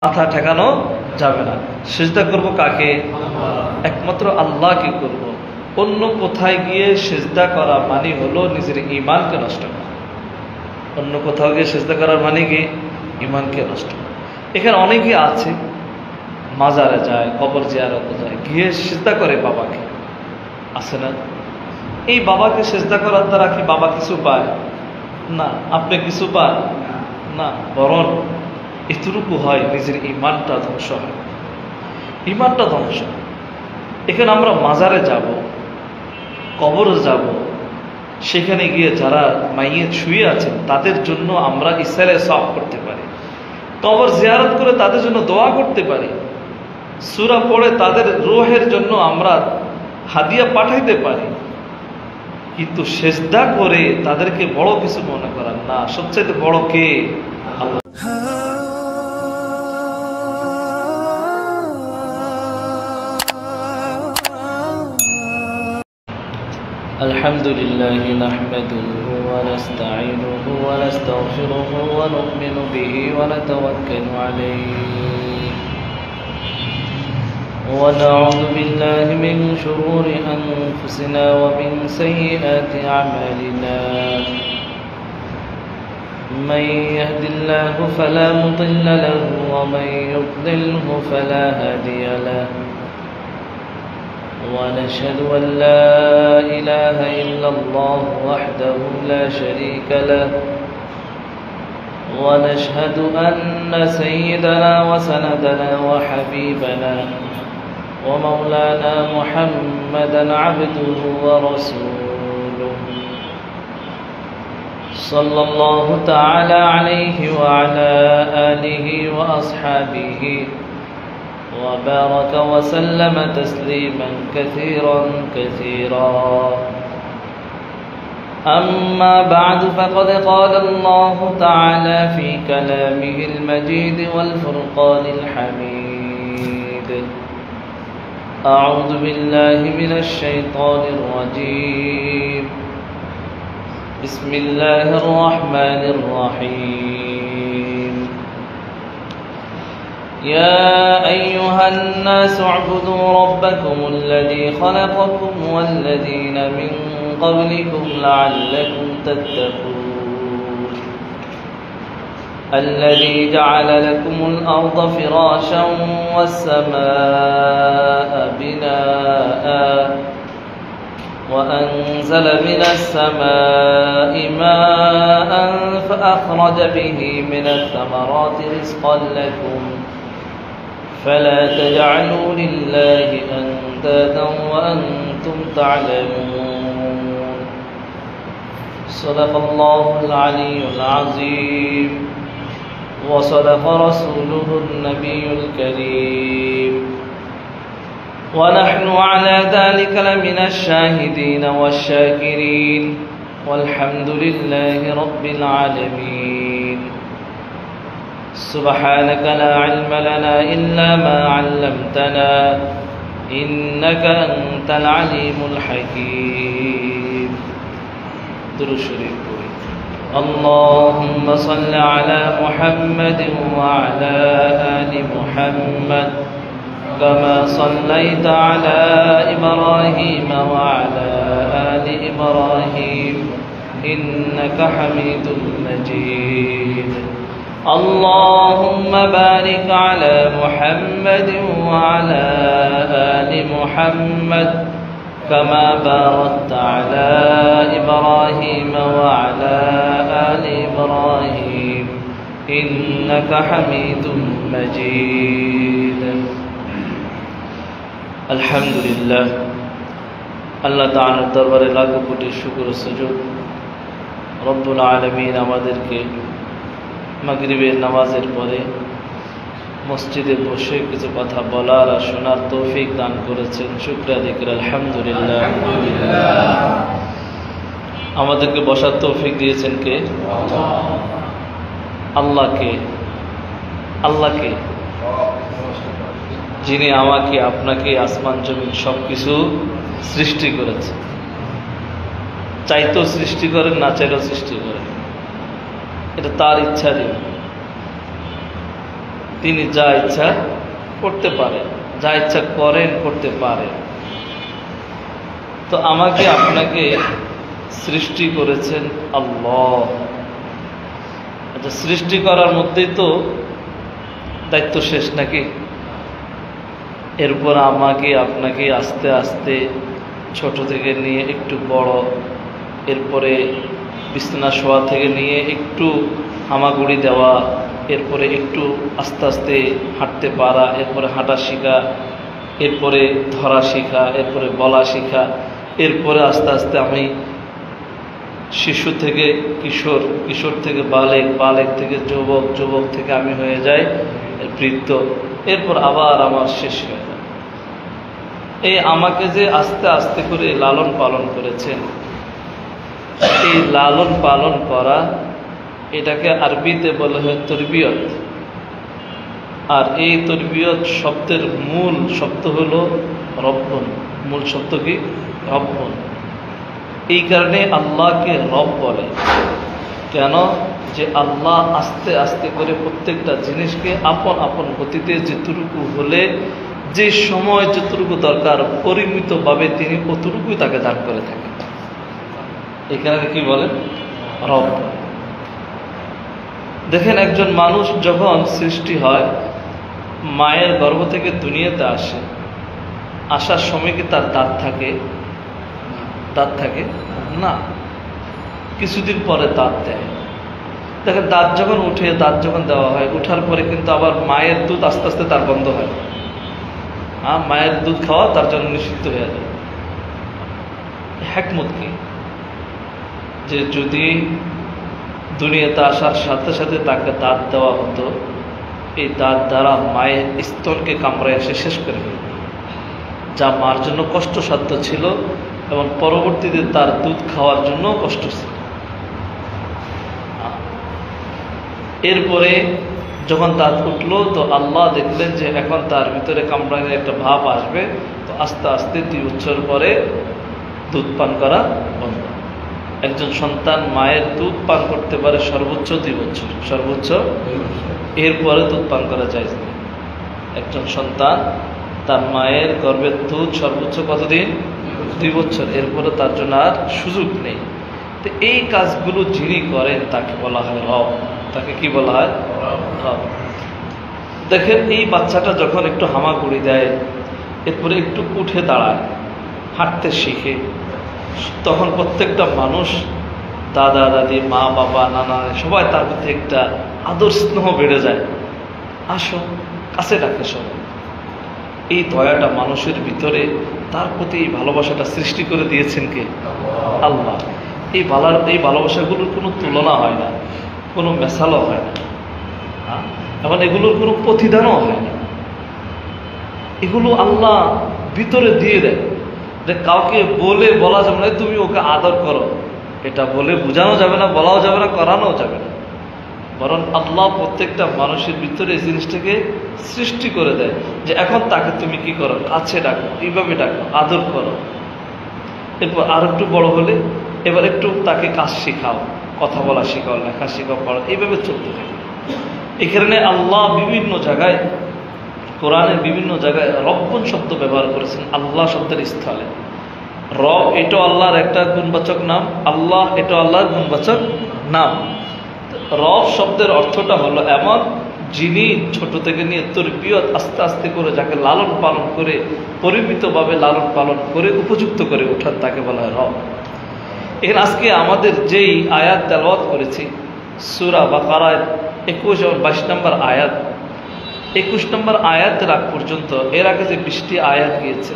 মাথা ঠেকানো যাবে না। সিজদা করব কাকে? একমাত্র আল্লাহকে করব। অন্য কোথায় গিয়ে সিজদা করা মানে হলো নিজের ঈমানকে নষ্ট করা। অন্য কোথাও গিয়ে সিজদা করার মানে কি? ঈমানকে নষ্ট করা। এখানে অনেকে আছে মাজারে যায়, কবর জিয়ারতে যায়, গিয়ে সিজদা করে বাবাকে, আছে না? এই বাবাকে সিজদা করার দ্বারা কি বাবা কিছু পায়? না। আপনি কিছু পান না, বরং এতটুকু হয় নিজের ঈমানটা ধ্বংস হয়, ঈমানটা ধ্বংস। এখানে আমরা মাজারে যাব, কবরে যাব, সেখানে গিয়ে যারা মাইয়িত শুয়ে আছেন তাদের জন্য আমরা ইসালে সওয়াব করতে পারি, কবর জিয়ারত করে তাদের জন্য দোয়া করতে পারি, সূরা পড়ে তাদের রূহের জন্য আমরা হাদিয়া পাঠাইতে পারি। কিন্তু সিজদা করে তাদেরকে বড় কিছু মনে করার না। সবচেয়ে বড় কে? আল্লাহ। আলহামদুলিল্লাহ নাহমাদুহু ওয়া নাস্তাঈনুহু ওয়া নাস্তাগফিরুহু ওয়া নু'মিনু বিহি ওয়া নাতাওয়াক্কালু আলাইহি ওয়া নাউযু বিল্লাহি মিন শুরুরি আনফুসিনা ওয়া মিন সাইয়্যাতি আমালিনা মান ইয়াহদিল্লাহু ফালা মুদিল্লা লাহু ওয়া মান ইউদ্লিলহু ফালা হাদিয়া লাহু ونشهد أن لا إله إلا الله وحده لا شريك له ونشهد أن سيدنا وسندنا وحبيبنا ومولانا محمدا عبده ورسوله صلى الله تعالى عليه وعلى آله وأصحابه وبارك وسلم تسليما كثيرا كثيرا. أما بعد فقد قال الله تعالى في كلامه المجيد والفرقان الحميد: أعوذ بالله من الشيطان الرجيم. بسم الله الرحمن الرحيم. يا أيها الناس اعبدوا ربكم الذي خلقكم والذين من قبلكم لعلكم تتقون الذي جعل لكم الأرض فراشا والسماء بناء وأنزل من السماء ماء فأخرج به من الثمرات رزقا لكم فلا تجعلوا لله أندادا وأنتم تعلمون. صدق الله العلي العظيم وصدق رسوله النبي الكريم ونحن على ذلك لمن الشاهدين والشاكرين والحمد لله رب العالمين. سبحانك لا علم لنا إلا ما علمتنا إنك أنت العليم الحكيم. درود شريف. اللهم صل على محمد وعلى آل محمد كما صليت على إبراهيم وعلى آل إبراهيم إنك حميد مجيد. اللهم بارك على محمد وعلى آل محمد كما باركت على إبراهيم وعلى آل إبراهيم إنك حميد مجيد. الحمد لله. আল্লাহ তাআলার দরবারে লাখো কোটি শুকর ও সুজুদ। রব্বুল আলামিন আমাদেরকে মাগরিবের নামাজের পরে মসজিদে বসে কিছু কথা বলার আর শোনার তৌফিক দান করেছেন। শুকর আদায় করি আলহামদুলিল্লাহ। আমাদেরকে বসার তৌফিক দিয়েছেন কে? আল্লাহকে। আল্লাহকে, যিনি আমাকে আপনাকে আসমান জমিন সবকিছু সৃষ্টি করেছে। চাইতেও সৃষ্টি করেন, না চাইলেও সৃষ্টি করেন, এটা তার ইচ্ছা। তিনি যা ইচ্ছা করতে পারেন, যা ইচ্ছা করেন করতে পারেন। তো আমাকে আপনাকে সৃষ্টি করেছেন আল্লাহ। আচ্ছা, সৃষ্টি করার মধ্যেই তো দায়িত্ব শেষ নাকি? এরপর আমাকে আপনাকে আস্তে আস্তে ছোট থেকে নিয়ে একটু বড়, এরপরে বিছানা শোয়া থেকে নিয়ে একটু হামাগুড়ি দেওয়া, এরপরে একটু আস্তে আস্তে হাঁটতে পারা, এরপরে হাঁটা শেখা, এরপরে ধরা শেখা, এরপরে বলা শেখা, এরপরে আস্তে আস্তে আমি শিশু থেকে কিশোর, কিশোর থেকে বালেক, বালেক থেকে যুবক, যুবক থেকে আমি হয়ে যাই বৃদ্ধ, এরপর আবার আমার শেষ হয়ে যায়। এই আমাকে যে আস্তে আস্তে করে লালন পালন করেছেন, এই লালন পালন করা, এটাকে আরবিতে বলা হয় তরবিয়ত। আর এই তরবিয়ত শব্দের মূল শব্দ হলো রব্বন। মূল শব্দ কি? রব্বন। এই কারণে আল্লাহকে রব বলে। কেন? যে আল্লাহ আস্তে আস্তে করে প্রত্যেকটা জিনিসকে আপন আপন গতিতে যেটুকু হলে, যে সময় যতটুকু দরকার পরিমিতভাবে তিনি অতটুকুই তাকে দান করে থাকেন। এই কারণে কি বলেন? রব। দেখেন, একজন মানুষ যখন সৃষ্টি হয়, মায়ের গর্ভ থেকে দুনিয়াতে আসে, আসার সময় কি তার দাঁত থাকে? দাঁত থাকে না, কিছুদিন পরে দাঁত দেয়। দেখেন, দাঁত যখন উঠে, দাঁত যখন দেওয়া হয়, উঠার পরে কিন্তু আবার মায়ের দুধ আস্তে আস্তে তার বন্ধ হয়। হ্যাঁ, মায়ের দুধ খাওয়া তার জন্য নিষিদ্ধ হয়ে যায়। হিকমত কি? যে যদি দুনিয়াতে আসার সাথে সাথে তাকে দাঁত দেওয়া হতো, এই দাঁত দ্বারা মায়ের স্তনকে কামড়ে এসে শেষ করে ফেলত, যা মার জন্য কষ্টসাধ্য ছিল এবং পরবর্তীতে তার দুধ খাওয়ার জন্য কষ্ট ছিল। এরপরে যখন দাঁত উঠল, তো আল্লাহ দেখলেন যে এখন তার ভিতরে কামড়ানোর একটা ভাব আসবে, তো আস্তে আস্তে 2 বছর পরে দুধ পান করা বন্ধ। একজন সন্তান মায়ের দুধ পান করতে পারে সর্বোচ্চ 2 বছর, সর্বোচ্চ। এরপরে দুধ পান করা যায় না। একজন সন্তান তার মায়ের গর্ভের দুধ সর্বোচ্চ কতদিন? 2 বছর। এরপরে তার জন্য আর সুযোগ নেই। তো এই কাজগুলো যিনি করেন তাকে বলা হয় রব। তাকে কি বলা হয়? রব। দেখেন, এই বাচ্চাটা যখন একটু হামাগুড়ি দেয়, এরপরে একটু উঠে দাঁড়ায়, হাঁটতে শিখে, তখন প্রত্যেকটা মানুষ, দাদা দাদি, মা বাবা, নানা, সবাই তার প্রতি একটা আদর স্নেহ বেড়ে যায়। আসো, কাছে ডাকে সবাই। এই দয়াটা মানুষের ভিতরে, তার প্রতি এই ভালোবাসাটা সৃষ্টি করে দিয়েছেন কে? আল্লাহ। এই ভালোবাসাগুলোর কোনো তুলনা হয় না, কোনো মেশালও হয় না, এবং এগুলোর কোনো প্রতিদানও হয় না। এগুলো আল্লাহ ভিতরে দিয়ে দেয়, যে কাউকে বলে বলা যাবে না তুমি ওকে আদর করো, এটা বলে বোঝানো যাবে না, বলাও যাবে না, করানোও যাবে না। বরং আল্লাহ প্রত্যেকটা মানুষের ভিতরে এই জিনিসটাকে সৃষ্টি করে দেয়, যে এখন তাকে তুমি কি করো? কাছে ডাকো, এইভাবে ডাকো, আদর করো। এরপর আর একটু বড় হলে এবার একটু তাকে কাজ শেখাও, কথা বলা শেখাও, লেখা শেখাও, পড়া, এইভাবে চলতে থাকে। এই কারণে আল্লাহ বিভিন্ন জায়গায়, কোরআনের বিভিন্ন জায়গায় রব্বন শব্দ ব্যবহার করেছেন আল্লাহ শব্দের স্থলে। রব এটাও আল্লাহর একটা গুণবাচক নাম, আল্লাহ এটাও আল্লাহর গুণবাচক নাম। রব শব্দের অর্থটা হলো এমন যিনি ছোট থেকে নিয়ে তরবিয়ত আস্তে আস্তে করে যাকে লালন পালন করে, পরিমিতভাবে লালন পালন করে উপযুক্ত করে ওঠান, তাকে বলা হয় রব। এখানে আজকে আমাদের যেই আয়াত তেলাওয়াত করেছি, সূরা বাকারার 21 এবং 22 নম্বর আয়াত, 21 নম্বর আয়াতের আগ পর্যন্ত, এর আগে যে 20টি আয়াত গিয়েছে,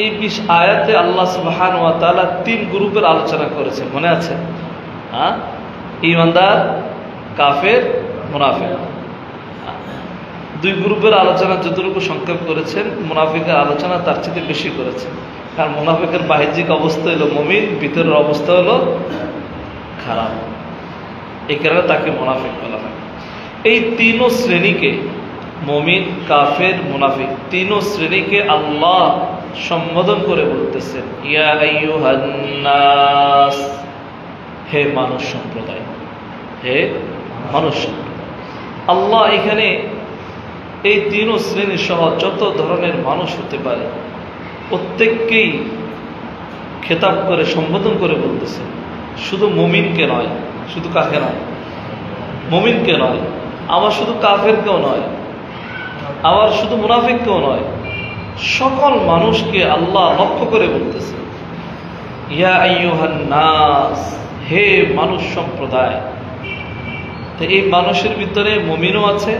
এই 20 আয়াতে আল্লাহ সুবহানাহু ওয়া তাআলা 3 গ্রুপের আলোচনা করেছে, মনে আছে? হ্যাঁ, ঈমানদার, কাফের, মুনাফিক। 2 গ্রুপের আলোচনা যতটুকু সংক্ষেপ করেছেন, মুনাফিকের আলোচনা তার চেয়ে বেশি করেছেন। কারণ মুনাফিকের বাহ্যিক অবস্থা হলো মুমিন, ভিতরের অবস্থা হলো খারাপ, এই কারণে তাকে মুনাফিক বলা হয়। এই 3 শ্রেণীকে, মুমিন, কাফের, মুনাফিক, 3 শ্রেণীকে আল্লাহ সম্বোধন করে বলতেছেন, ইয়া আইয়ুহান নাস, হে মানুষ সম্প্রদায়, হে মানুষ সম্প্রদায়। আল্লাহ এখানে এই তিন শ্রেণী সহ যত ধরনের মানুষ হতে পারে প্রত্যেককেই খেতাব করে সম্বোধন করে বলতেছে, শুধু মুমিনকে নয়, শুধু কাকে নয়, মুমিনকে নয়, আবার শুধু কাফেরকেও নয়, আবার শুধু মুনাফিককেও নয়, সকল মানুষকে আল্লাহ লক্ষ্য করে বলতেছে, ইয়া আইয়ুহান নাস, হে মানুষ সম্প্রদায়। তো এই মানুষের ভিতরে মুমিনও আছে,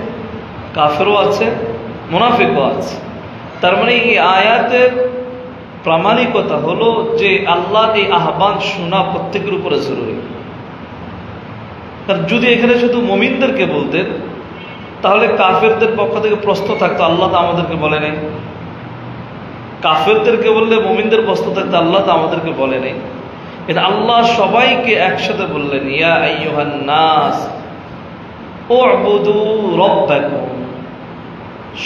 কাফেরও আছে, মুনাফিকও আছে। তার মানে এই আয়াতের প্রামাণিকতা হলো যে আল্লাহর এই আহ্বান শোনা প্রত্যেকের উপরে জরুরি। যদি এখানে শুধু মুমিনদেরকে বলতেন তাহলে কাফেরদের পক্ষ থেকে প্রশ্ন থাকতো, আল্লাহ তো আমাদেরকে বলে নাই। কাফেরদেরকে বললে মুমিনদের প্রশ্ন থাকতো, আল্লাহ তো আমাদেরকে বলে নাই। এটা আল্লাহ সবাইকে একসাথে বললেন, ইয়া আইয়ুহান নাস উ'বুদু রাব্বাকুম।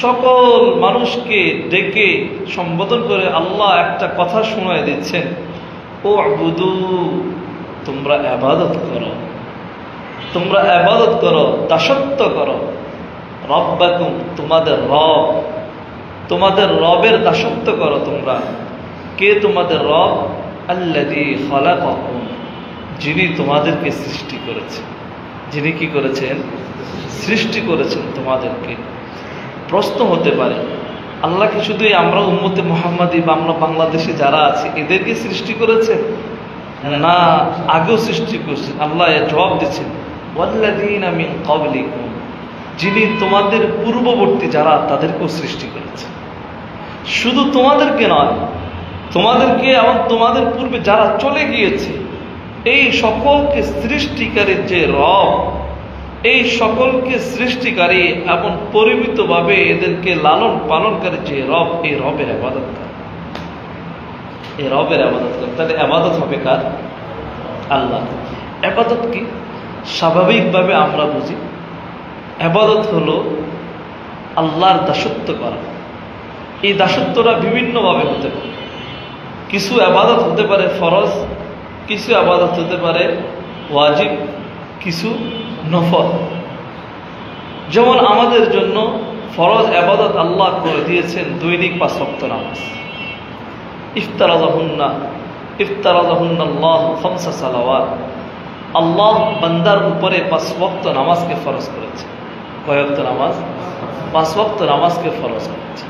সকল মানুষকে ডেকে সম্বোধন করে আল্লাহ একটা কথা শোনায় দিচ্ছেন, উ'বুদু, তোমরা ইবাদত করো, তোমরা ইবাদত করো, দাসত্ব করো, রাব্বাকুম, তোমাদের রব, তোমাদের রবের দাসত্ব করো তোমরা। কে তোমাদের রব? আল্লাযী খালাকাকুম, যিনি তোমাদেরকে সৃষ্টি করেছেন। যিনি কি করেছেন? সৃষ্টি করেছেন তোমাদেরকে। প্রশ্ন হতে পারে, আল্লাহ কি শুধু আমরা উম্মতে মুহাম্মাদি বা আমরা বাংলাদেশে যারা আছি এদেরকে সৃষ্টি করেছেন? না, আগেও সৃষ্টি করছেন। আল্লাহ জবাব দিচ্ছেন, ওয়াল্লাযীনা মিন ক্বাবলিকুম, যিনি তোমাদের পূর্ববর্তী যারা তাদেরকেও সৃষ্টি করেছেন। শুধু তোমাদেরকে নয়, তোমাদেরকে এবং তোমাদের পূর্বে যারা চলে গিয়েছে, এই সকলকে সৃষ্টিকারী যে রব, এই সকলকে সৃষ্টিকারী এবং পরিমিতভাবে এদেরকে লালন পালনকারী যে রব, এই রবের ইবাদত কর, এই রবের ইবাদত কর। তাহলে ইবাদত হবে কার? আল্লাহ। ইবাদত কি? স্বাভাবিকভাবে আমরা বুঝি ইবাদত হলো আল্লাহর দাসত্ব করা। এই দাসত্বটা বিভিন্নভাবে হতে পারে। কিছু ইবাদত হতে পারে ফরজ, কিছু ইবাদত হতে পারে ওয়াজিব, কিছু নফল। যেমন আমাদের জন্য ফরজ ইবাদত আল্লাহ করে দিয়েছেন দৈনিক 5 ওয়াক্ত নামাজ। ইফতারাযাহুন্না আল্লাহ 5 সালাওয়াত। আল্লাহ বান্দার উপরে 5 ওয়াক্ত নামাজকে ফরজ করেছে। কয় ওয়াক্ত নামাজ? 5 ওয়াক্ত নামাজকে ফরজ করেছে।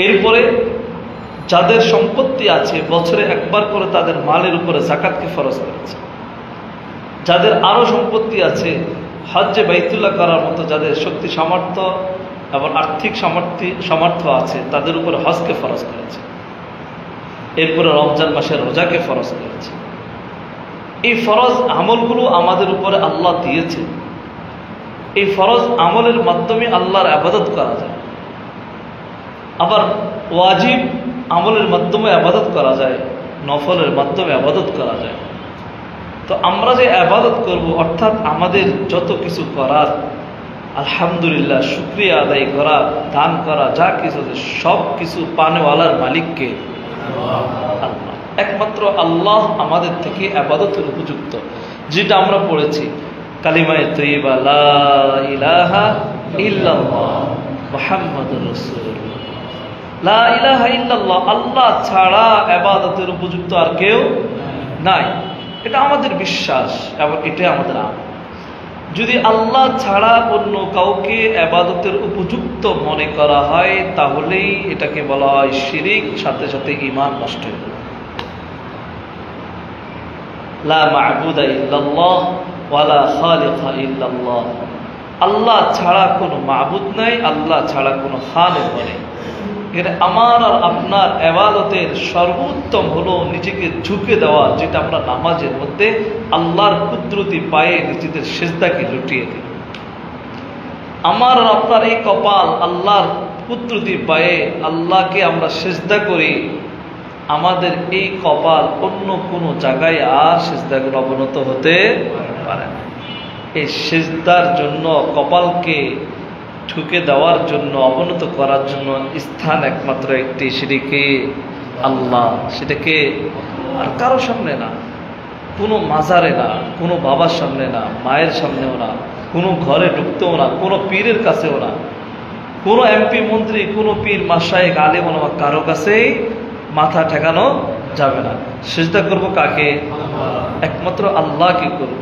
এরপরে যাদের সম্পত্তি আছে বছরে একবার করে তাদের মালের উপরে যাকাতকে ফরজ করেছে। যাদের আরো সম্পত্তি আছে, হজ্জে বাইতুল্লাহ করার মতো যাদের শক্তি সামর্থ্য এবং আর্থিক সামর্থ্য আছে তাদের উপরে হজকে ফরজ করেছে। এরপরে রমজান মাসের রোজাকে ফরজ করেছে। এই ফরজ আমলগুলো আমাদের উপরে আল্লাহ দিয়েছে। এই ফরজ আমলের মাধ্যমে আল্লাহর ইবাদত করা যায়। আবার ওয়াজিব আমলের মাধ্যমে ইবাদত করা যায়, নফলের মাধ্যমে ইবাদত করা যায়। তো আমরা যে ইবাদত করব, অর্থাৎ আমাদের যত কিছু করার, আলহামদুলিল্লাহ শুকরিয়া আদায় করা, দান করা, যা কিছু আছে সব কিছু পানেওয়ালার মালিককে আল্লাহ। একমাত্র আল্লাহ আমাদের থেকে ইবাদতের উপযুক্ত। যেটা আমরা পড়েছি কালিমায়ে তয়্যিবা, লা ইলাহা ইল্লাল্লাহ মুহাম্মাদুর রাসূলুল্লাহ। লা ইলাহা ইল্লাল্লাহ, আল্লাহ ছাড়া ইবাদতের উপযুক্ত আর কেউ নাই। এটা আমাদের বিশ্বাস এবং এটা আমাদের আমল। যদি আল্লাহ ছাড়া অন্য কাউকে ইবাদতের উপযুক্ত মনে করা হয় তাহলেই এটাকে বলা হয় শিরিক, সাথে সাথে ঈমান নষ্ট হয়ে যাবে। লা মা'বুদা ইল্লাল্লাহ ওয়া লা খালিকা ইল্লাল্লাহ। আল্লাহ ছাড়া কোনো মাবুদ নাই, আল্লাহ ছাড়া কোনো খালিক নেই। এটা আমার আর আপনার ইবাদতের সর্বোত্তম হলো নিজেকে ঝুঁকে দেওয়া, যেটা আমরা নামাজের মধ্যে আল্লাহর কুদরতি পায়ে নিজেদের সিজদাকে লুটিয়ে দিই। আমার আর আপনার এই কপাল আল্লাহর কুদরতি পায়ে আল্লাহকে আমরা সিজদা করি। আমাদের এই কপাল অন্য কোনো জায়গায় আর সিজদাগুলো অবনত হতে পারে না। এই সিজদার জন্য, কপালকে ঠুকে দেওয়ার জন্য, অবনত করার জন্য স্থান একমাত্র একটি, সেটিকে আল্লাহ। সেটাকে আর কারো সামনে না, কোনো মাজারে না, কোনো বাবার সামনে না, মায়ের সামনেও না, কোনো ঘরে ঢুকতেও না, কোনো পীরের কাছেও না। কোনো এমপি মন্ত্রী, কোনো পীর মাশায়েখ আলেম ওলামা কারো কাছেই মাথা ঠেকানো যাবে না। সিজদা করব কাকে? একমাত্র আল্লাহকে করব।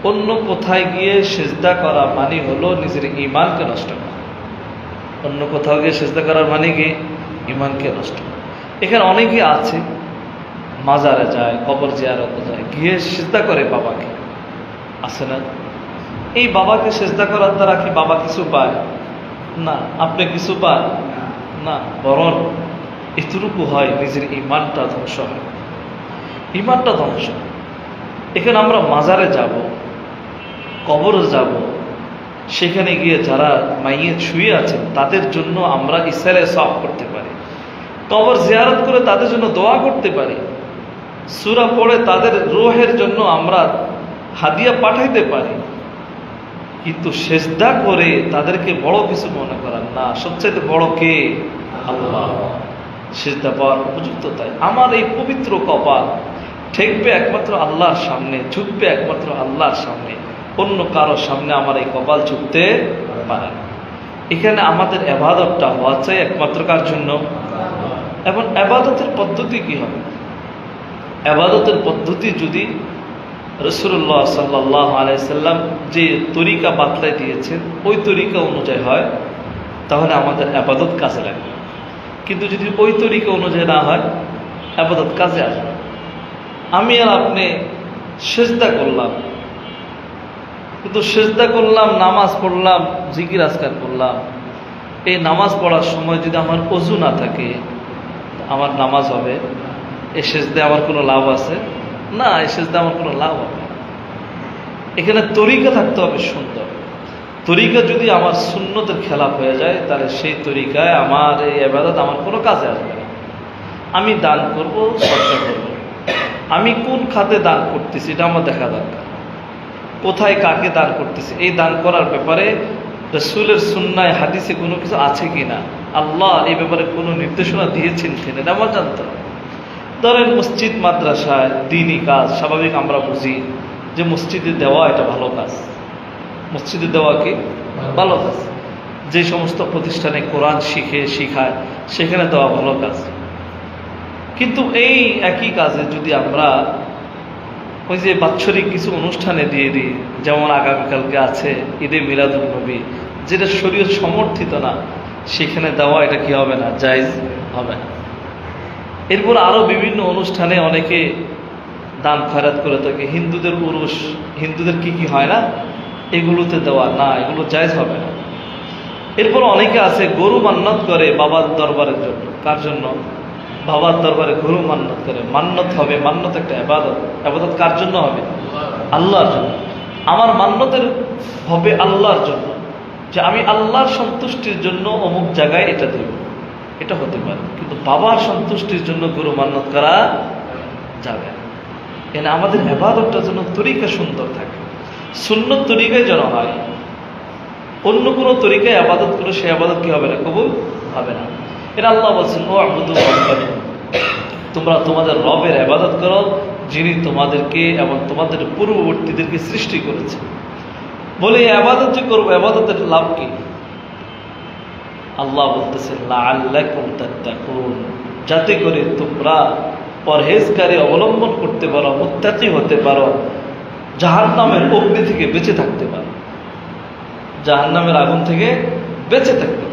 অন্য কোথায় গিয়ে সিজদা করা মানে হলো নিজের ঈমানকে নষ্ট করা। অন্য কোথাও গিয়ে সিজদা করার মানে কি? ঈমানকে নষ্ট করা। এখানে অনেকে আছে মাজারে যায়, কবর জিয়ারতে যায়, গিয়ে সিজদা করে বাবাকে, আছে না? এই বাবাকে সিজদা করার দ্বারা কি বাবা কিছু পায়? না। আপনি কিছু পান না, বরং এতটুকু হয় নিজের ঈমানটা ধ্বংস হয়, ঈমানটা ধ্বংস। এখানে আমরা মাজারে যাব, কবরে যাব, সেখানে গিয়ে যারা মাইয়ে শুয়ে আছেন তাদের জন্য আমরা ইসালে সওয়াব করতে পারি, কবর জিয়ারত করে তাদের জন্য দোয়া করতে পারি, সূরা পড়ে তাদের রূহের জন্য আমরা হাদিয়া পাঠাইতে পারি। কিন্তু সিজদা করে তাদেরকে বড় কিছু মনে করেন না। সবচেয়ে বড় কে? আল্লাহ। সিজদা পাওয়ার উপযুক্ত তাই আমার এই পবিত্র কপাল ঠেকবে একমাত্র আল্লাহর সামনে, ঝুঁকবে একমাত্র আল্লাহর সামনে, অন্য কারো সামনে আমার এই কপাল ঝুঁকতে পারে না। এখানে আমাদের ইবাদতটা হওয়া চাই একমাত্র কার জন্য? এবং ইবাদতের পদ্ধতি কি হবে? ইবাদতের পদ্ধতি যদি রাসূলুল্লাহ সাল্লাল্লাহু আলাইহি সাল্লাম যে তরিকা বাতলাই দিয়েছেন ওই তরিকা অনুযায়ী হয়, তাহলে আমাদের ইবাদত কাজে লাগবে। কিন্তু যদি ওই তরিকা অনুযায়ী না হয়, ইবাদত কাজে আসবে। আমি আর আপনি সিজদা করলাম, কিন্তু সিজদা করলাম, নামাজ পড়লাম, জিকির আজকার করলাম, এই নামাজ পড়ার সময় যদি আমার ওযু না থাকে, আমার নামাজ হবে? এই সিজদায় আমার কোনো লাভ আছে? না, এই সিজদায় আমার কোনো লাভ হবে। এখানে তরিকা থাকতে হবে সুন্দর। তরিকা যদি আমার সুন্নতের খেলাফ হয়ে যায়, তাহলে সেই তরিকায় আমার এই ইবাদত আমার কোনো কাজে আসবে না। আমি দান করব, সদকা করব, আমি কোন খাতে দান করতেছি এটা আমার দেখা দরকার। কোথায় কাকে দান করতেছি, এই দান করার ব্যাপারে রাসূলের সুন্নায় হাদিসে কোনো কিছু আছে কিনা, আল্লাহ এই ব্যাপারে কোনো নির্দেশনা দিয়েছেন কিনা, এটা আমার জানতে হবে। ধরেন মসজিদ মাদ্রাসায় দ্বীনি কাজ, স্বাভাবিক আমরা বুঝি যে মসজিদে দেওয়া এটা ভালো কাজ, মসজিদে দেওয়া কি ভালো কাজ। যে সমস্ত প্রতিষ্ঠানে কোরআন শিখায় সেখানে দেওয়া ভালো কাজ। কিন্তু এই একই কাজে যদি আমরা ওই যে বাৎসরিক কিছু অনুষ্ঠানে দিয়ে দিই, যেমন আগামীকালকে আছে ঈদে মিলাদুন নবী, যেটা শরীয়ত সমর্থিত না, সেখানে দেওয়া এটা কি হবে না? জায়েজ হবে না। এরপর আরও বিভিন্ন অনুষ্ঠানে অনেকে দান খয়রাত করে থাকে। হিন্দুদের উরুস, হিন্দুদের কি কি হয় না, এগুলোতে দেওয়া না, এগুলো জায়েজ হবে না। এরপর অনেকে আছে গরু মান্নত করে বাবার দরবারের জন্য। কার জন্য? বাবার দরবারে গরু মান্নত করে। মান্নত হবে, মান্নত একটা ইবাদত। ইবাদত কার জন্য হবে? আল্লাহর জন্য। আমার মান্নতের হবে আল্লাহর জন্য, যে আমি আল্লাহর সন্তুষ্টির জন্য অমুক জায়গায় এটা দেব, এটা হতে পারে। কিন্তু বাবার সন্তুষ্টির জন্য গরু মান্নত করা যাবে না। এখানে আমাদের ইবাদতটার জন্য তরিকা সুন্দর থাকে, সুন্নত তরিকায় যেন হয়। অন্য কোনো তরিকায় ইবাদত করে সে ইবাদত কি হবে না? কবুল হবে না। এটা আল্লাহ বলছেন, ও আবুদু রাব্বাকুম, তোমরা তোমাদের রবের ইবাদত করো যিনি তোমাদেরকে এবং তোমাদের পূর্ববর্তীদেরকে সৃষ্টি করেছে। বলে ইবাদত যে করবো, ইবাদতের লাভ কি? আল্লাহ বলতেছেন লাআল্লাকুম তাত্তাকুন, যাতে করে তোমরা পরহেজগারি অবলম্বন করতে পারো, মুত্তাকি হতে পারো, জাহান্নামের অগ্নি থেকে বেঁচে থাকতে পারো, জাহান্নামের আগুন থেকে বেঁচে থাকতে পারো।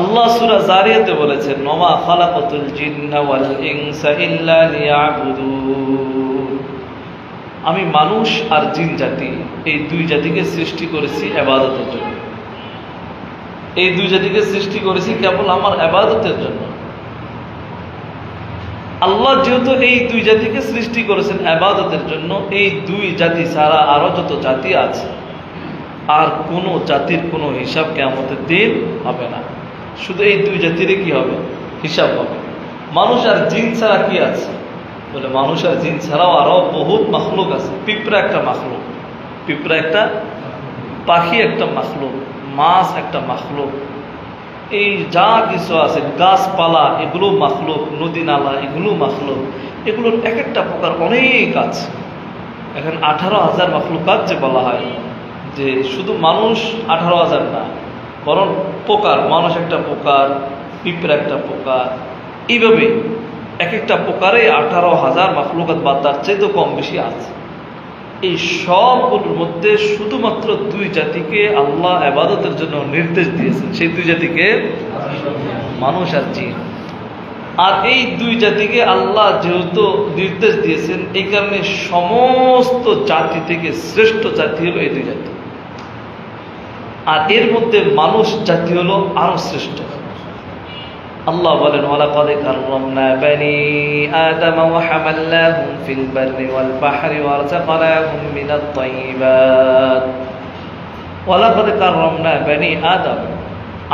আল্লাহ সূরা জারিয়াতে বলেছেন, ওমা খালাকাতুল জিন্না ওয়াল ইনসা ইল্লা লিয়াবুদুন, আমি মানুষ আর জিন জাতি এই দুই জাতিকে সৃষ্টি করেছি ইবাদতের জন্য। এই দুই জাতিকে সৃষ্টি করেছি কেবল আমার ইবাদতের জন্য। আল্লাহ যেহেতু এই দুই জাতিকে সৃষ্টি করেছেন ইবাদতের জন্য, এই দুই জাতি ছাড়া আরো যত জাতি আছে, আর কোনো জাতির কোনো হিসাব কিয়ামতের দিন হবে না। শুধু এই দুই জাতিরই কি হবে? হিসাব হবে। মানুষ আর জিন ছাড়া কি আছে? বলে মানুষ আর জিন ছাড়াও আরো বহুত মাখলুক আছে। পিঁপড়া একটা মাখলুক, পিঁপড়া একটা, পাখি একটা মাখলুক, মাছ একটা মাখলুক, এই যা কিছু আছে গাছপালা এগুলো মাখলুক, নদী নালা এগুলো মাখলুক, এগুলোর এক একটা প্রকার অনেক আছে। এখন 18,000 মাখলুকাত যে বলা হয়, যে শুধু মানুষ 18,000 না, বরং প্রকার, মানুষ একটা প্রকার, পিঁপড়া একটা প্রকার, এইভাবে এক একটা প্রকারে 18,000 মাখলুকাত বা তার চেয়ে তো কম বেশি আছে। এই সবগুলোর মধ্যে শুধুমাত্র দুই জাতিকে আল্লাহ ইবাদতের জন্য নির্দেশ দিয়েছেন। সেই দুই জাতিকে মানুষ আর জিন। আর এই দুই জাতিকে আল্লাহ যেহেতু নির্দেশ দিয়েছেন, এই কারণে সমস্ত জাতি থেকে শ্রেষ্ঠ জাতি হলো এই দুই জাতি। আর এর মধ্যে মানুষ জাতি হলো আরো শ্রেষ্ঠ। আল্লাহ বলেন, ওয়ালাকাদ কাররামনা বানি আদম ওয়া হামালনাহুম ফিল বাররি ওয়াল বাহরি ওয়া রাযাকনাহুম মিনাত তাইয়্যিবাত। ওয়ালাকাদ কাররামনা বানি আদম,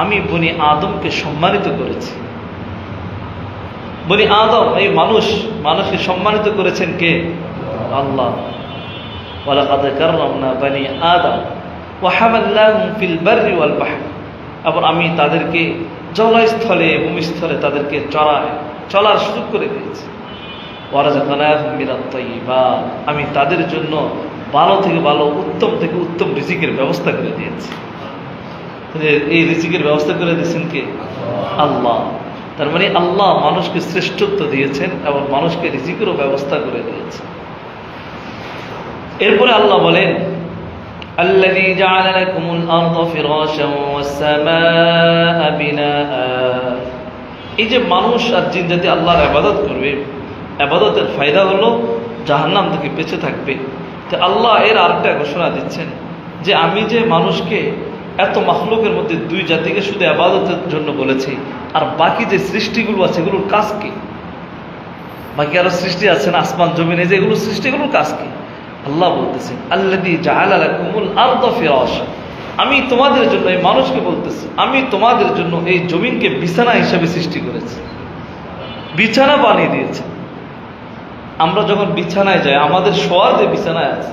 আমি বনি আদমকে সম্মানিত করেছি। বনি আদম এই মানুষকে সম্মানিত করেছেন কে? আল্লাহ। ওয়ালাকাদ কাররামনা বানি আদম ওয়া হামালনাহুম ফিল বাররি ওয়াল বাহরি, আবার আমি তাদেরকে জলস্থলে ভূমিস্থলে তাদেরকে চলার সুযোগ করে দিয়েছি। ওয়ারাযাকনাহুম মিনাত তাইয়্যিবাত, আমি তাদের জন্য ভালো থেকে ভালো, উত্তম থেকে উত্তম রিজিকের ব্যবস্থা করে দিয়েছি। এই রিজিকের ব্যবস্থা করে দিয়েছেন কে? আল্লাহ। তার মানে আল্লাহ মানুষকে শ্রেষ্ঠত্ব দিয়েছেন এবং মানুষকে রিজিকেরও ব্যবস্থা করে দিয়েছেন। এরপরে আল্লাহ বলেন, الذي جعل لكم الأرض فراشا والسماء بناء। এই যে মানুষ আর জিন জাতি আল্লাহর ইবাদত করবে, ইবাদতের ফায়দা হলো জাহান্নাম থেকে বেঁচে থাকবে। তো আল্লাহ এর আরেকটা ঘোষণা দিচ্ছেন যে আমি যে মানুষকে এত মাখলুকের মধ্যে দুই জাতিকে শুধু ইবাদতের জন্য বলেছি, আর বাকি যে সৃষ্টিগুলো আছে এগুলোর কাজ কি? বাকি আরো সৃষ্টি আছে না, আসমান জমিনে যে এগুলো সৃষ্টিগুলোর কাজ কি? আল্লাহ বলতেছেন, আল্লাযী জাআলা লাকুমুল আরদা ফিরাশা, আমি তোমাদের জন্য, এই মানুষকে বলতেছি, আমি তোমাদের জন্য এই জমিনকে বিছানা হিসেবে সৃষ্টি করেছি, বিছানা বানিয়ে দিয়েছি। আমরা যখন বিছানায় যাই, আমাদের শোয়ার যে বিছানায় আছে,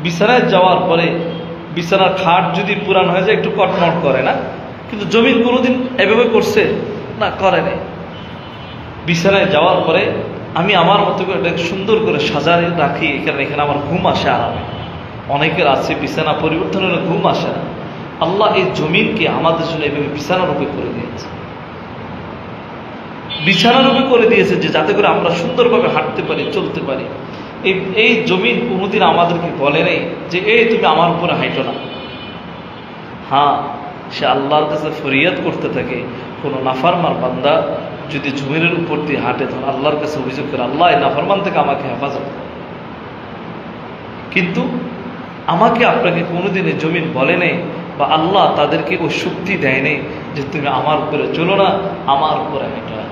বিছানায় যাওয়ার পরে বিছানার খাট যদি পুরান হয়ে যায় একটু কটমট করে না, কিন্তু জমিন কোনোদিন এভাবে করছে না, করে নাই। বিছানায় যাওয়ার পরে আমি আমার মতো করে সুন্দর করে সাজারে রাখি, এখানে আমার ঘুম আসে আরামে। অনেকের আছে বিছানা পরিবর্তন হলে ঘুম আসে না। আল্লাহ এই জমিনকে আমাদের জন্য এইভাবে বিছানা রূপে করে দিয়েছে, বিছানা রূপে করে দিয়েছে, যে যাতে করে আমরা সুন্দরভাবে হাঁটতে পারি, চলতে পারি। এই জমিন কোনোদিন আমাদেরকে বলে নেই যে এই তুমি আমার উপরে হাঁটো না। হ্যাঁ, সে আল্লাহর কাছে ফরিয়াদ করতে থাকে, কোনো নাফরমান বান্দা যদি জমিনের উপর দিয়ে হাঁটে, তখন আল্লাহর কাছে অভিযোগ করে, আল্লাহ এই নাফরমান থেকে আমাকে হেফাজত। কিন্তু আমাকে আপনাকে কোনোদিন এই জমিন বলে নেই, বা আল্লাহ তাদেরকে ওই শক্তি দেয় নেই যে তুমি আমার উপরে চলো না, আমার উপরে হাঁটো না।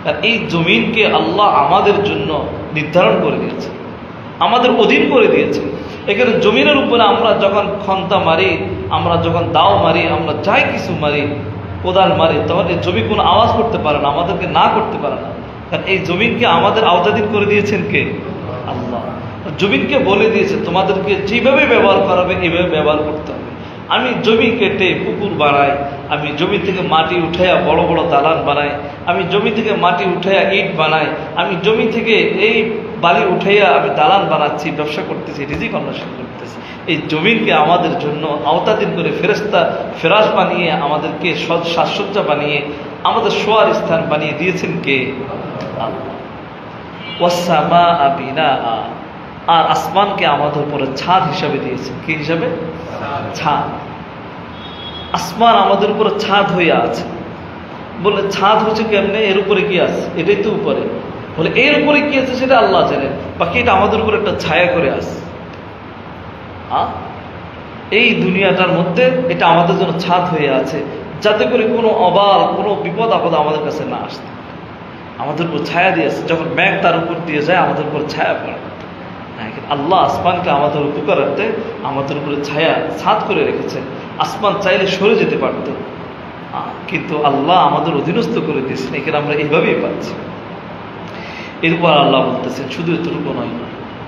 আর এই জমিনকে আল্লাহ আমাদের জন্য নির্ধারণ করে দিয়েছে, আমাদের অধীন করে দিয়েছে। এখানে জমিনের উপরে আমরা যখন খন্তা মারি, আমরা যখন দাও মারি, আমরা যাই কিছু মারি, কোদাল মারি, তখন এই জমি কোনো আওয়াজ করতে পারে না, আমাদেরকে না করতে পারে না। কারণ এই জমিনকে আমাদের আওতাধীন করে দিয়েছেন কে? আল্লাহ। জমিনকে বলে দিয়েছে তোমাদেরকে যেভাবে ব্যবহার করাবে এইভাবে ব্যবহার করতে হবে। আমি জমি কেটে পুকুর বানাই, আমি জমি থেকে মাটি উঠাইয়া বড় বড় দালান বানাই, আমি জমি থেকে মাটি উঠাইয়া ইট বানাই, আমি জমি থেকে এই বালি উঠাইয়া আমি দালান বানাচ্ছি, ব্যবসা করতেছি, রিজিক অন্বেষণ করতেছি। এই জমিনকে আমাদের জন্য আওতাধীন করে ফেরাশ বানিয়ে, আমাদেরকে সাজসজ্জা বানিয়ে, আমাদের শোয়ার স্থান বানিয়ে দিয়েছেন কে? আল্লাহ। ওয়াসসামাআ বিনাআ, আর আসমানকে আমাদের উপরে ছাদ হিসাবে দিয়েছেন। কি হিসাবে? ছাদ। আসমান আমাদের উপরে ছাদ হয়ে আছে। বলে ছাদ হচ্ছে কেমনে? এর উপরে কি আছে? এটাই তো উপরে। বলে এর উপরে কি আছে সেটা আল্লাহ জানেন, বাকি এটা আমাদের উপরে একটা ছায়া করে আছে। এই দুনিয়াটার মধ্যে এটা আমাদের জন্য ছাদ হয়ে আছে, যাতে করে কোনো অবাল, কোনো বিপদ আপদ আমাদের কাছে না আসতে। আমাদের উপর ছায়া দিয়েছে, যখন মেঘ তার উপর দিয়ে যায় আমাদের উপর ছায়া পড়ে। আল্লাহ আসমানকে আমাদের উপকারার্থে আমাদের উপরে ছায়া ছাদ করে রেখেছেন। আসমান চাইলে সরে যেতে পারত, কিন্তু আল্লাহ আমাদের অধীনস্থ করে দিয়েছেন। এখানে আমরা এইভাবেই পাচ্ছি। এরপর আল্লাহ বলতেছেন শুধু এতটুকু নয়,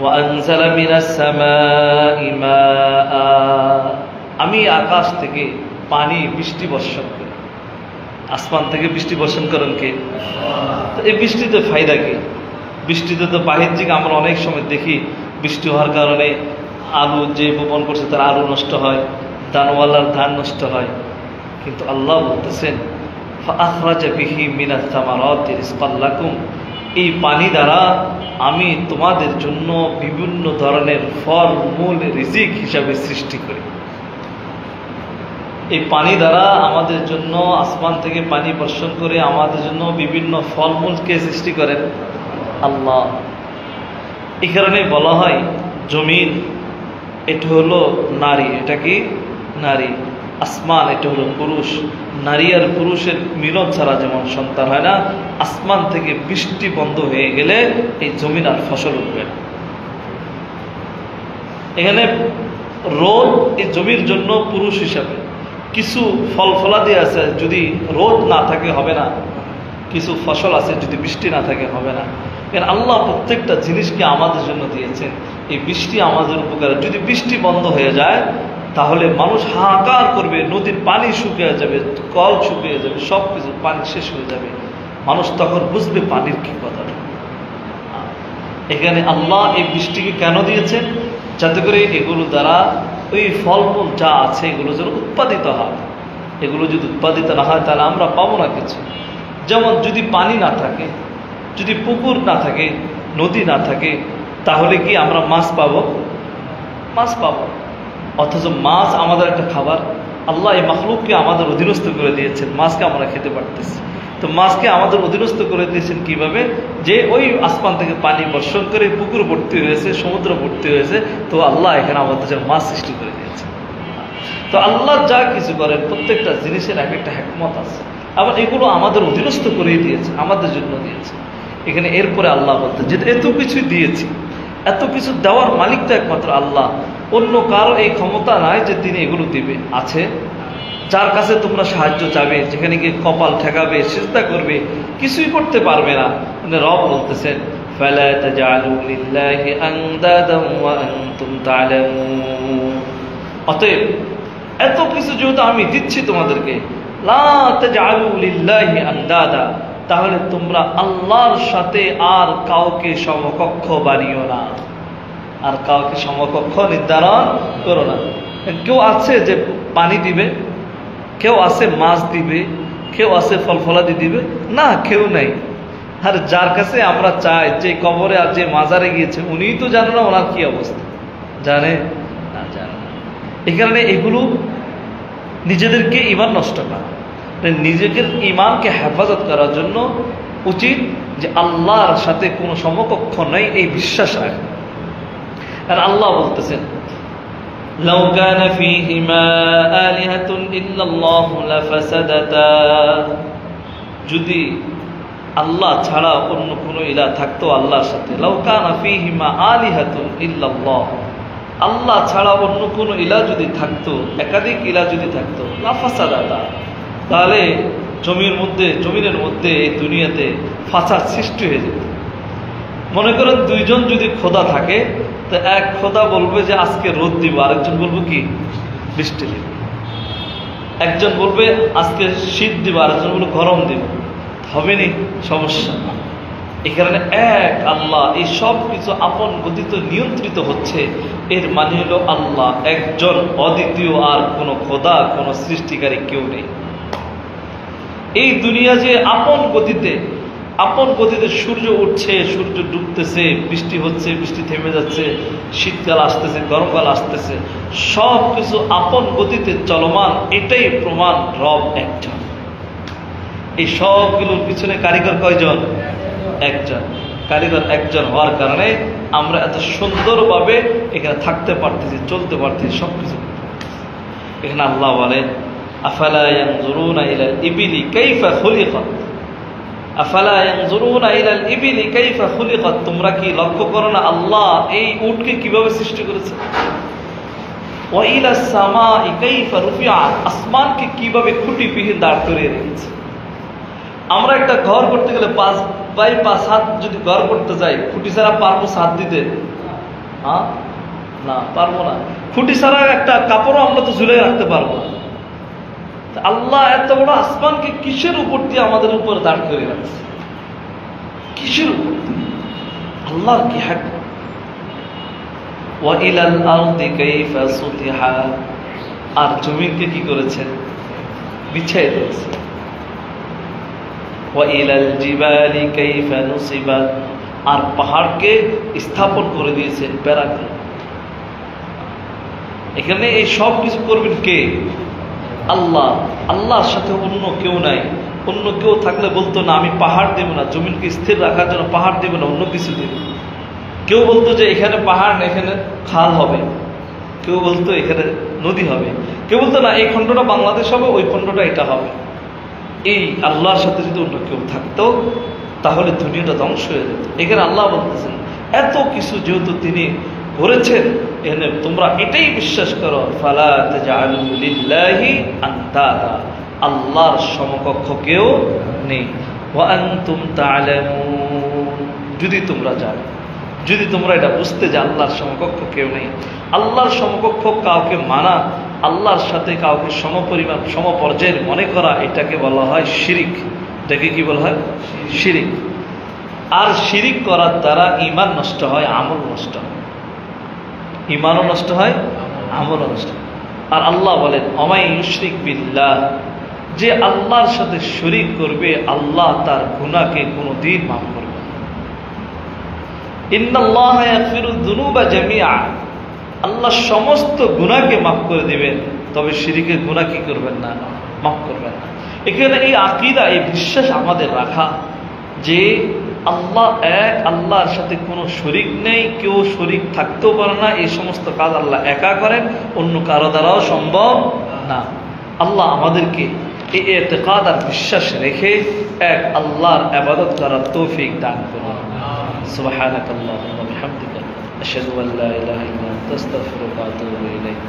ওয়ানজালা মিনাস সামাই মাআ, আমি আকাশ থেকে পানি বৃষ্টি বর্ষণ করি। আসমান থেকে বৃষ্টি বর্ষণ করেন কে? এই বৃষ্টিতে ফায়দা কি? বৃষ্টিতে তো বাহ্যিক আমরা অনেক সময় দেখি বৃষ্টি হওয়ার কারণে আলু যে বপন করছে তার আলু নষ্ট হয়, ধানওয়ালার ধান নষ্ট হয়। কিন্তু আল্লাহ বলতেছেন فأخرج به من الثمرات رزقا لكم, এই পানি দ্বারা আমি তোমাদের জন্য বিভিন্ন ধরনের ফল মূল রিজিক হিসাবে সৃষ্টি করি। এই পানি দ্বারা আমাদের জন্য আসমান থেকে পানি বর্ষণ করে আমাদের জন্য বিভিন্ন ফলমূলকে সৃষ্টি করেন আল্লাহ। এই কারণে বলা হয় জমিন এটা হলো নারী, এটা কি নারী, আসমান এটা হলো পুরুষ। নারী আর পুরুষের মিলন ছাড়া যেমন সন্তান হয় না, আসমান থেকে বৃষ্টি বন্ধ হয়ে গেলে এই জমিন আর ফসল উঠবে না। এখানে রোদ এই জমির জন্য পুরুষ হিসাবে, কিছু ফল ফলাদি আছে যদি রোদ না থাকে হবে না, কিছু ফসল আছে যদি বৃষ্টি না থাকে হবে না। কারণ আল্লাহ প্রত্যেকটা জিনিসকে আমাদের জন্য দিয়েছেন। এই বৃষ্টি আমাদের উপকার, যদি বৃষ্টি বন্ধ হয়ে যায় তাহলে মানুষ হাহাকার করবে, নদীর পানি শুকিয়ে যাবে, কল শুকিয়ে যাবে, সব কিছু পানি শেষ হয়ে যাবে, মানুষ তখন বুঝবে পানির কি কথা। এখানে আল্লাহ এই বৃষ্টিকে কেন দিয়েছেন? যাতে করে এগুলো দ্বারা ওই ফলমূল যা আছে এগুলো যেন উৎপাদিত হয়। এগুলো যদি উৎপাদিত না হয় তাহলে আমরা পাবো না কিছু। যেমন যদি পানি না থাকে, যদি পুকুর না থাকে, নদী না থাকে, তাহলে কি আমরা মাছ পাবো? মাছ পাবো। অথচ মাছ আমাদের একটা খাবার। আল্লাহ এই মাখলুককে আমাদের অধীনস্থ করে দিয়েছেন, মাছকে আমরা খেতে পারতেছি। তো মাছকে আমাদের অধীনস্থ করে দিয়েছেন কিভাবে? যে ওই আসমান থেকে পানি বর্ষণ করে পুকুর ভর্তি হয়েছে, সমুদ্র ভর্তি হয়েছে, তো আল্লাহ এখানে আমাদের জন্য মাছ সৃষ্টি করে দিয়েছে। তো আল্লাহ যা কিছু করেন প্রত্যেকটা জিনিসের এক একটা হিকমত আছে, আবার এগুলো আমাদের অধীনস্থ করেই দিয়েছে, আমাদের জন্য দিয়েছে। এখানে এরপরে আল্লাহ বলতে যে এত কিছু দিয়েছি, এত কিছু দেওয়ার মালিক তো একমাত্র আল্লাহ। অন্য কারো এই ক্ষমতা নাই যে তিনি এগুলো দিবে। আছে যার কাছে তোমরা সাহায্য চাবে, যেখানে গিয়ে কপাল ঠেকাবে, সিজদা করবে, কিছুই করতে পারবে না। মানে রব বলতেছেন ফালা তাজআলু লিল্লাহি আনদাদান ওয়া আনতুম তা'লামুন, অতএব এত কিছু যেহেতু আমি দিচ্ছি তোমাদেরকে, লা তাজআলু লিল্লাহি আনদাদা, তাহলে তোমরা আল্লাহর সাথে আর কাউকে সমকক্ষ বানিও না, আর কাউকে সমকক্ষ নির্ধারণ করো না। কেউ আছে যে পানি দিবে, কেউ আছে মাছ দিবে, কেউ আছে ফল ফলাদি দিবে না, কেউ নেই। আর যার কাছে আমরা চাই, যে কবরে আর যে মাজারে গিয়েছে উনিই তো জানে না ওনার কি অবস্থা, জানে না? জানে না। এই কারণে এগুলো নিজেদেরকে ঈমান নষ্ট করা, নিজেদের ঈমানকে হেফাজত করার জন্য উচিত যে আল্লাহর সাথে কোনো সমকক্ষ নেই এই বিশ্বাস রাখা। আর আল্লাহ বলতেছেন লাউ কানা ফীহিমা আলিহাতুন ইল্লাল্লাহু লাফাসাদাতা, যদি আল্লাহ ছাড়া অন্য কোনো ইলাহ থাকতো আল্লাহর সাথে, লাউ কানা ফীহিমা আলিহাতুন ইল্লাল্লাহ, আল্লাহ ছাড়া অন্য কোনো ইলাহ যদি থাকতো, একাধিক ইলাহ যদি থাকতো, লাফাসাদাতা, তাহলে জমিনের মধ্যে এই দুনিয়াতে ফাসাদ সৃষ্টি হয়ে যেত। মনে করেন দুইজন যদি খোদা থাকে, তো এক খোদা বলবে যে আজকে রোদ দিব, আরেকজন বলবে কি বৃষ্টি দিব। একজন বলবে আজকে শীত দিব, আরেকজন বলবে গরম দিব, হবে নি? সমস্যা। এই কারণে এক আল্লাহ এই সব কিছু আপন গতিতে নিয়ন্ত্রিত হচ্ছে। এর মানে হলো আল্লাহ একজন অদ্বিতীয়, আর কোনো খোদা, কোনো সৃষ্টিকারী কেউ নেই। এই দুনিয়া যে আপন গতিতে সূর্য উঠছে, সূর্য ডুবতেছে, বৃষ্টি হচ্ছে, বৃষ্টি থেমে যাচ্ছে, শীতকাল আসতেছে, গরমকাল আসতেছে, সব কিছু আপন গতিতে চলমান, এটাই প্রমাণ রব একজন। এই সবগুলোর পিছনে কারিগর কয়জন? একজন। কারিগর একজন হওয়ার কারণে আমরা এত সুন্দরভাবে এখানে থাকতে পারতেছি, চলতে পারতেছি, সব কিছু। এখানে আল্লাহ বলেন আফালা ইয়ানজুরুনা ইলাল ইবিলি কাইফা খুলিকাত, আফালা ইয়ানজুরুনা ইলাল ইবিলি কাইফা খুলিকাত, তোমরা কি লক্ষ্য করো না আল্লাহ এই উটকে কিভাবে সৃষ্টি করেছে? ওয়া ইলাস সামাই কাইফা রুফিআত, আসমানকে কিভাবে খুঁটিবিহীন দাঁড় করিয়ে রেখেছে। আমরা একটা ঘর করতে গেলে 5 বাই 5 হাত যদি ঘর করতে যাই, খুঁটি ছাড়া পারবো ছাদ দিতে? হ্যাঁ, না, পারবো না। খুঁটি ছাড়া একটা কাপড়ও আমরা তো ঝুলে রাখতে পারবো না। আল্লাহ এত বড় আসমানকে কিসের উপর দিয়ে আমাদের উপর দাঁড় করে রাখছে? কিসের উপর দিয়ে? আল্লাহর কি হিকমত। ওয়া ইলাল আরদি কাইফা সুতিহা, আর জমিনকে কি করেছেন? বিছাই দিয়েছে। ওয়াইলাল জিবালি কাইফা নুসিবাত, আর পাহাড়কে স্থাপন করে দিয়েছেন প্যারাকে। এখানে এই সব কিছু করবেন কে? আল্লাহ। আল্লাহর সাথে অন্য কেউ নাই। অন্য কেউ থাকলে বলতো না আমি পাহাড় দেব না, জমিনকে স্থির রাখার জন্য পাহাড় দেব না, অন্য কিছু দেব। কেউ বলতো যে এখানে পাহাড় না, এখানে খাল হবে। কেউ বলতো এখানে নদী হবে। কেউ বলতো না এই খণ্ডটা বাংলাদেশ হবে, ওই খণ্ডটা এটা হবে। এই আল্লাহর সাথে যদি অন্য কেউ থাকতো তাহলে দুনিয়াটা ধ্বংস হয়ে যেত। এখানে আল্লাহ বলতেছেন এত কিছু যেহেতু তিনি করেছেন, এখানে তোমরা এটাই বিশ্বাস করো, ফালা তাজআলু লিল্লাহি আনদাদা, আল্লাহর সমকক্ষ কেউ নেই। ওয়া আনতুম তা'লামুন, যদি তোমরা জানো, যদি তোমরা এটা বুঝতে যে আল্লাহর সমকক্ষ কেউ নেই। আল্লাহর সমকক্ষ কাউকে মানা, আল্লাহর সাথে কাউকে সমপরিমাণ সমপর্যায়ের মনে করা, এটাকে বলা হয় শিরিক। এটাকে কি বলা হয়? শিরিক। আর শিরিক করার দ্বারা ঈমান নষ্ট হয়, আমল নষ্ট হয়। ঈমানও নষ্ট হয়, আমলও নষ্ট হয়। আর আল্লাহ বলেন অমাই ইউশরিক বিল্লাহ, যে আল্লাহর সাথে শরীক করবে আল্লাহ তার গুনাহকে কোনোদিন মাফ করবে না। ইন্নাল্লাহা ইয়াগফিরুয যুনুবা জামিআ, আল্লাহ সমস্ত গুনাহকে মাফ করে দিবেন, তবে শিরিকের গুনাহ কি করবেন না? মাফ করবেন না। এখানে এই আকীদা, এই বিশ্বাস আমাদের রাখা যে আল্লাহ এক, আল্লাহর সাথে কোনো শরীক নেই, কেউ শরীক থাকতেও পারে না, এই সমস্ত কাজ আল্লাহ একা করেন, অন্য কারো দ্বারাও সম্ভব না। আল্লাহ আমাদেরকে এই ইতিকাদ আর বিশ্বাস রেখে এক আল্লাহর ইবাদত করার তৌফিক দান করুন। সুবহানাকাল্লাহুম্মা ওয়া বিহামদিকা আশহাদু আল্লা ইলাহা ইল্লা আনতা আস্তাগফিরুকা ওয়া আতুবু ইলাইক।